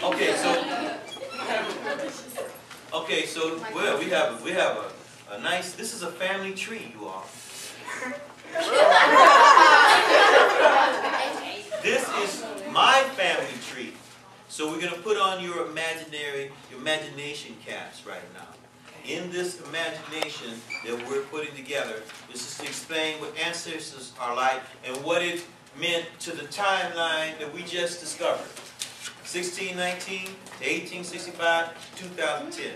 Okay, so well, we have a nice. This is a family tree, you all. This is my family tree. So we're going to put on your imagination caps right now. In this imagination that we're putting together, this is to explain what ancestors are like and what it meant to the timeline that we just discovered. 1619 to 1865, 2010.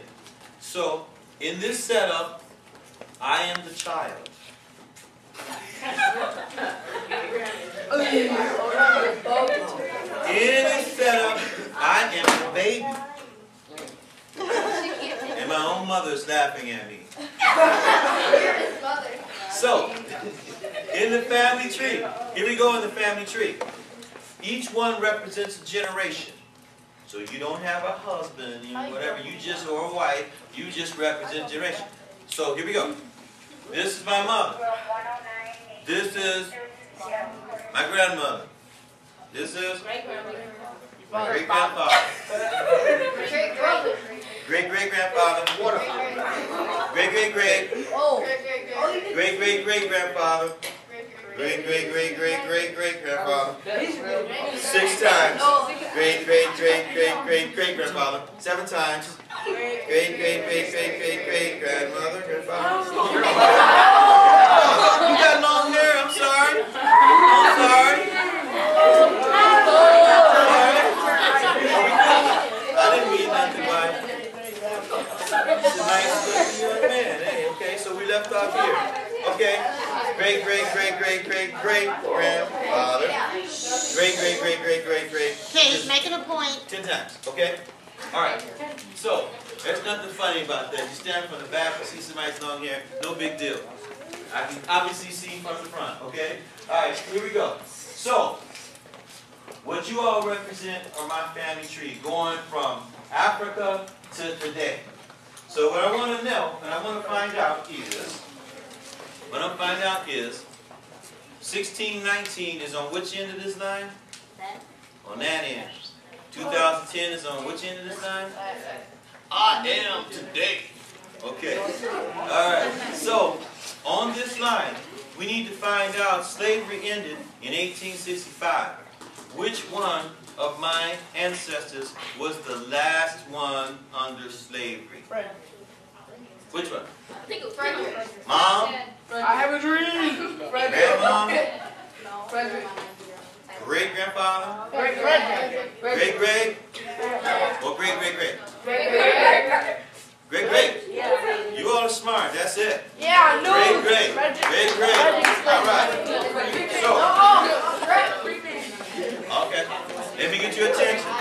So, in this setup, I am the child. In this setup, I am the baby. And my own mother's laughing at me. So, in the family tree, here we go in the family tree. Each one represents a generation. So you don't have a husband, whatever, or a wife, you just represent a generation. So here we go. This is my mother. This is my grandmother. This is my great-grandfather. Great-great-grandfather. Great-great-great. Great-great-great-grandfather. Great-great-great-great-great-great-grandfather. 6 times. Great-great-great-great-great-great-grandfather. 7 times. Great-great-great-great-great-great-grandmother. Grandfather. You got long hair. I'm sorry. I'm sorry. I didn't mean nothing by it. It's a nice looking young man. Hey, okay, so we left off here. Okay. Great-great-great-great-great-great-grandfather. Great-great-great-great-great-great. Okay, he's making a point. 10 times, okay? Alright. So, there's nothing funny about that. You stand from the back and see somebody's long hair, no big deal. I can obviously see from the front, okay? Alright, here we go. So, what you all represent are my family tree, going from Africa to today. So what I want to know, and I want to find out is, 1619 is on which end of this line? On that end. 2010 is on which end of this line? I am today. Okay. Alright. So, on this line, we need to find out slavery ended in 1865. Which one of my ancestors was the last one under slavery? Which one? I think it was Frederick. Mom? I have a dream. Grandmom? Frederick. Great-grandfather? Great-great. Great-great? Or great-great-great? Great-great. Great-great? You all are smart, that's it. Yeah, I know. Great-great. Great-great. All right. So, okay. Let me get your attention.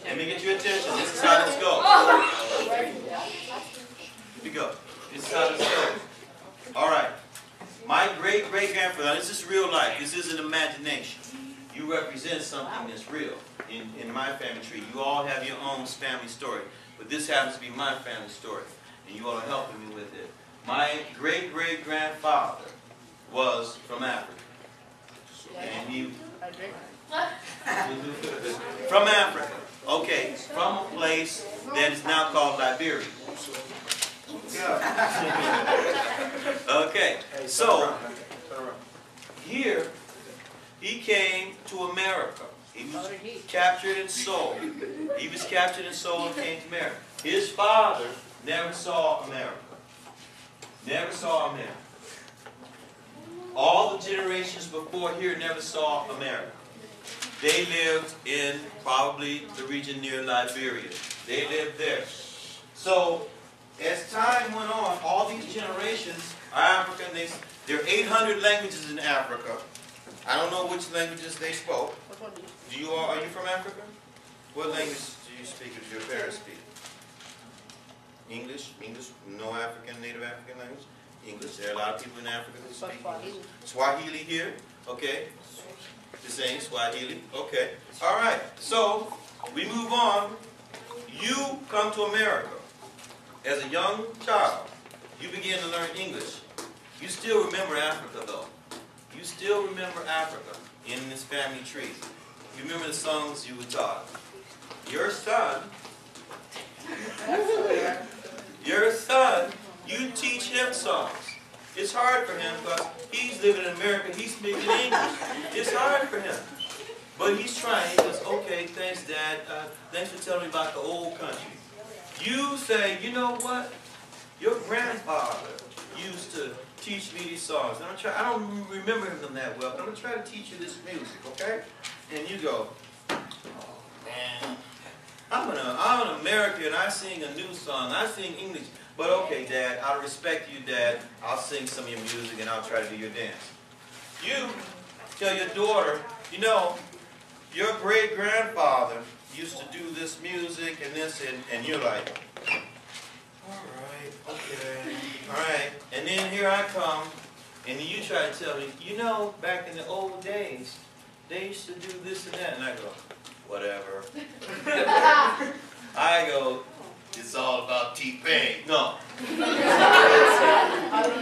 Let me get your attention. This is how this goes. Here we go. This is how this goes. All right. My great-great-grandfather, this is real life. This isn't imagination. You represent something that's real in my family tree. You all have your own family story. But this happens to be my family story. And you all are helping me with it. My great-great-grandfather was from Africa. And he... From Africa. Okay. From a place that is now called Liberia. Okay. So, here, he came to America. He was captured and sold. He was captured and sold and came to America. His father never saw America. Never saw America. All the generations before here never saw America. They lived in probably the region near Liberia. They lived there. So, as time went on, all these generations are African. There are 800 languages in Africa. I don't know which languages they spoke. Are you from Africa? What language do you speak? Does your parents speak? English? English? No African, native African language? English. There are a lot of people in Africa who speak English. Swahili here? Okay. The same Swahili? Okay. All right. So, we move on. You come to America. As a young child, you begin to learn English. You still remember Africa, though. You still remember Africa in this family tree. You remember the songs you were taught. your son, you teach him songs. It's hard for him because he's living in America, he's speaking English. It's hard for him. But he's trying. He goes, okay, thanks, Dad. Thanks for telling me about the old country. You say, you know what? Your grandfather used to teach me these songs. And I don't remember them that well, but I'm going to try to teach you this music, okay? And you go, oh, man. I'm an American and I sing a new song. I sing English. But okay, Dad, out of respect to you, Dad, I'll sing some of your music and I'll try to do your dance. You tell your daughter, you know, your great-grandfather used to do this music and this, and you're like, all right, okay, all right. And then here I come, and then you try to tell me, you know, back in the old days, they used to do this and that. And I go, whatever. I go, it's all about T-Pain. No.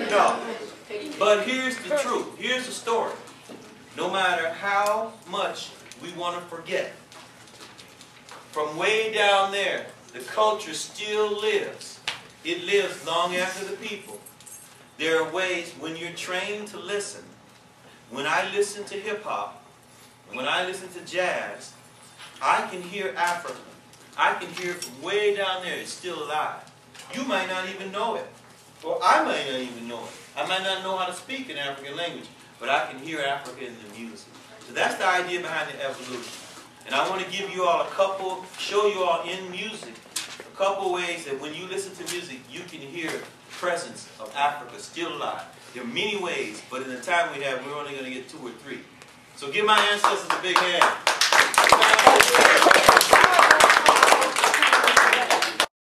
No. But here's the truth. Here's the story. No matter how much we want to forget, from way down there, the culture still lives. It lives long after the people. There are ways when you're trained to listen. When I listen to hip-hop, when I listen to jazz, I can hear Africa. I can hear it from way down there. It's still alive. You might not even know it. Or I might not even know it. I might not know how to speak an African language, but I can hear Africa in the music. So that's the idea behind the evolution. And I want to give you all show you all in music, a couple ways that when you listen to music, you can hear the presence of Africa still alive. There are many ways, but in the time we have, we're only going to get 2 or 3. So give my ancestors a big hand.